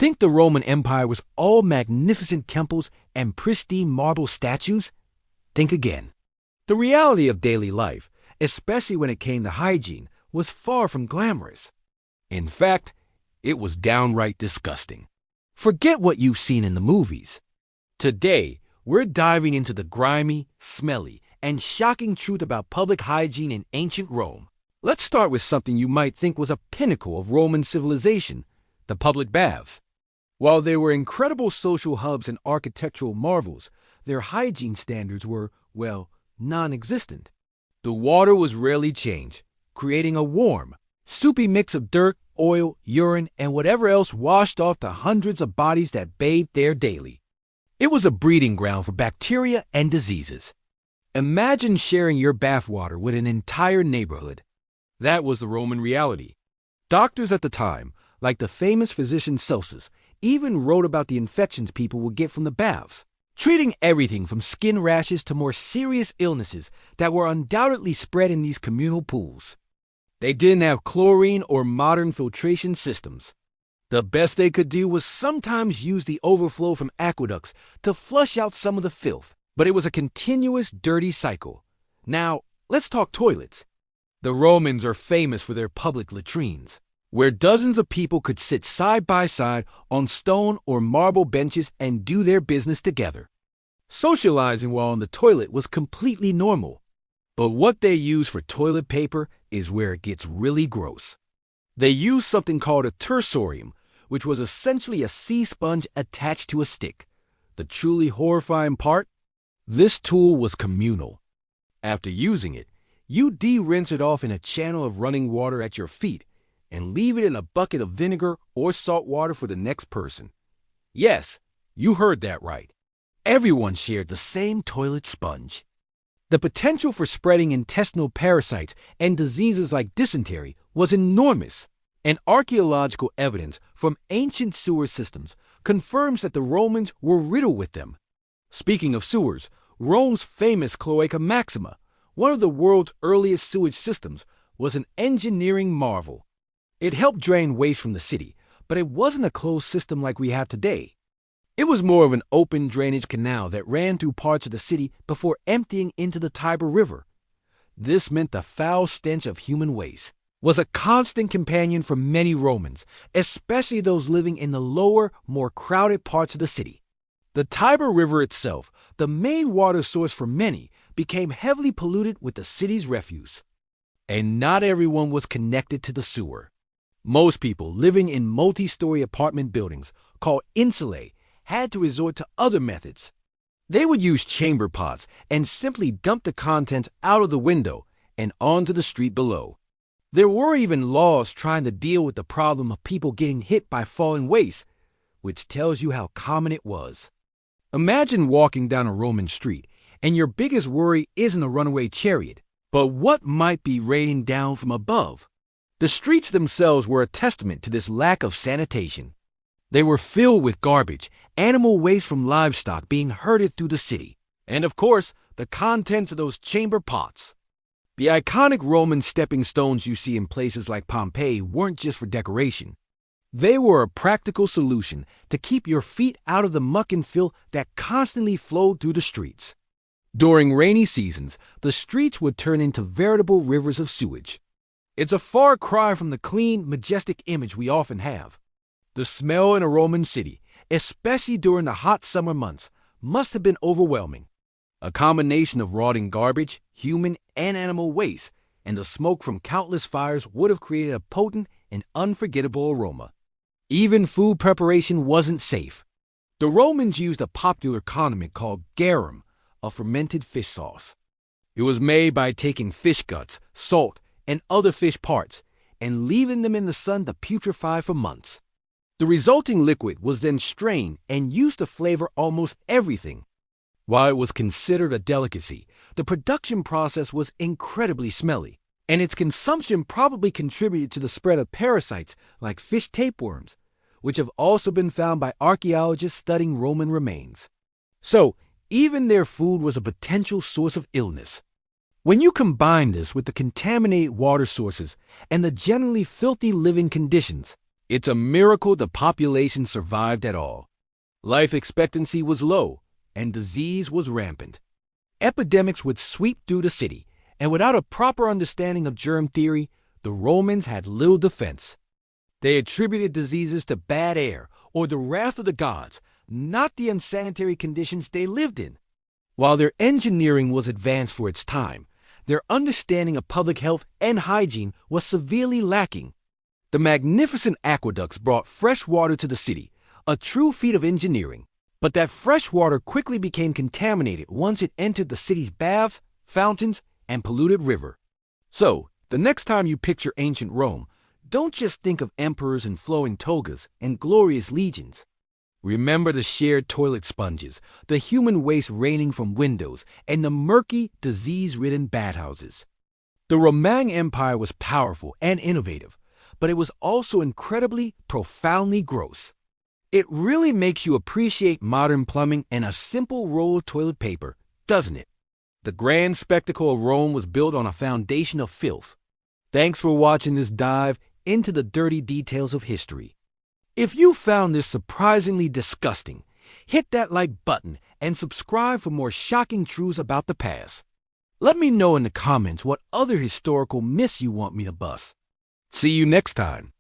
Think the Roman Empire was all magnificent temples and pristine marble statues? Think again. The reality of daily life, especially when it came to hygiene, was far from glamorous. In fact, it was downright disgusting. Forget what you've seen in the movies. Today, we're diving into the grimy, smelly, and shocking truth about public hygiene in ancient Rome. Let's start with something you might think was a pinnacle of Roman civilization, the public baths. While they were incredible social hubs and architectural marvels, their hygiene standards were, well, non-existent. The water was rarely changed, creating a warm, soupy mix of dirt, oil, urine, and whatever else washed off the hundreds of bodies that bathed there daily. It was a breeding ground for bacteria and diseases. Imagine sharing your bathwater with an entire neighborhood. That was the Roman reality. Doctors at the time, like the famous physician Celsus, even wrote about the infections people would get from the baths, treating everything from skin rashes to more serious illnesses that were undoubtedly spread in these communal pools. They didn't have chlorine or modern filtration systems. The best they could do was sometimes use the overflow from aqueducts to flush out some of the filth, but it was a continuous dirty cycle. Now, let's talk toilets. The Romans are famous for their public latrines, where dozens of people could sit side by side on stone or marble benches and do their business together. Socializing while on the toilet was completely normal. But what they use for toilet paper is where it gets really gross. They used something called a tersorium, which was essentially a sea sponge attached to a stick. The truly horrifying part? This tool was communal. After using it, you de-rinse it off in a channel of running water at your feet and leave it in a bucket of vinegar or salt water for the next person. Yes, you heard that right. Everyone shared the same toilet sponge. The potential for spreading intestinal parasites and diseases like dysentery was enormous, and archaeological evidence from ancient sewer systems confirms that the Romans were riddled with them. Speaking of sewers, Rome's famous Cloaca Maxima, one of the world's earliest sewage systems, was an engineering marvel. It helped drain waste from the city, but it wasn't a closed system like we have today. It was more of an open drainage canal that ran through parts of the city before emptying into the Tiber River. This meant the foul stench of human waste was a constant companion for many Romans, especially those living in the lower, more crowded parts of the city. The Tiber River itself, the main water source for many, became heavily polluted with the city's refuse. And not everyone was connected to the sewer. Most people living in multi-story apartment buildings, called insulae, had to resort to other methods. They would use chamber pots and simply dump the contents out of the window and onto the street below. There were even laws trying to deal with the problem of people getting hit by falling waste, which tells you how common it was. Imagine walking down a Roman street, and your biggest worry isn't a runaway chariot, but what might be raining down from above. The streets themselves were a testament to this lack of sanitation. They were filled with garbage, animal waste from livestock being herded through the city, and of course, the contents of those chamber pots. The iconic Roman stepping stones you see in places like Pompeii weren't just for decoration. They were a practical solution to keep your feet out of the muck and filth that constantly flowed through the streets. During rainy seasons, the streets would turn into veritable rivers of sewage. It's a far cry from the clean, majestic image we often have. The smell in a Roman city, especially during the hot summer months, must have been overwhelming. A combination of rotting garbage, human and animal waste, and the smoke from countless fires would have created a potent and unforgettable aroma. Even food preparation wasn't safe. The Romans used a popular condiment called garum, a fermented fish sauce. It was made by taking fish guts, salt, and other fish parts, and leaving them in the sun to putrefy for months. The resulting liquid was then strained and used to flavor almost everything. While it was considered a delicacy, the production process was incredibly smelly, and its consumption probably contributed to the spread of parasites like fish tapeworms, which have also been found by archaeologists studying Roman remains. So, even their food was a potential source of illness. When you combine this with the contaminated water sources and the generally filthy living conditions, It's a miracle the population survived at all. Life expectancy was low, and disease was rampant. Epidemics would sweep through the city, and without a proper understanding of germ theory, the Romans had little defense. They attributed diseases to bad air or the wrath of the gods, not the unsanitary conditions they lived in. While their engineering was advanced for its time, their understanding of public health and hygiene was severely lacking. The magnificent aqueducts brought fresh water to the city, a true feat of engineering. But that fresh water quickly became contaminated once it entered the city's baths, fountains, and polluted river. So, the next time you picture ancient Rome, don't just think of emperors in flowing togas and glorious legions. Remember the shared toilet sponges, the human waste raining from windows, and the murky, disease-ridden bathhouses. The Roman Empire was powerful and innovative, but it was also incredibly, profoundly gross. It really makes you appreciate modern plumbing and a simple roll of toilet paper, doesn't it? The grand spectacle of Rome was built on a foundation of filth. Thanks for watching this dive into the dirty details of history. If you found this surprisingly disgusting, hit that like button and subscribe for more shocking truths about the past. Let me know in the comments what other historical myths you want me to bust. See you next time.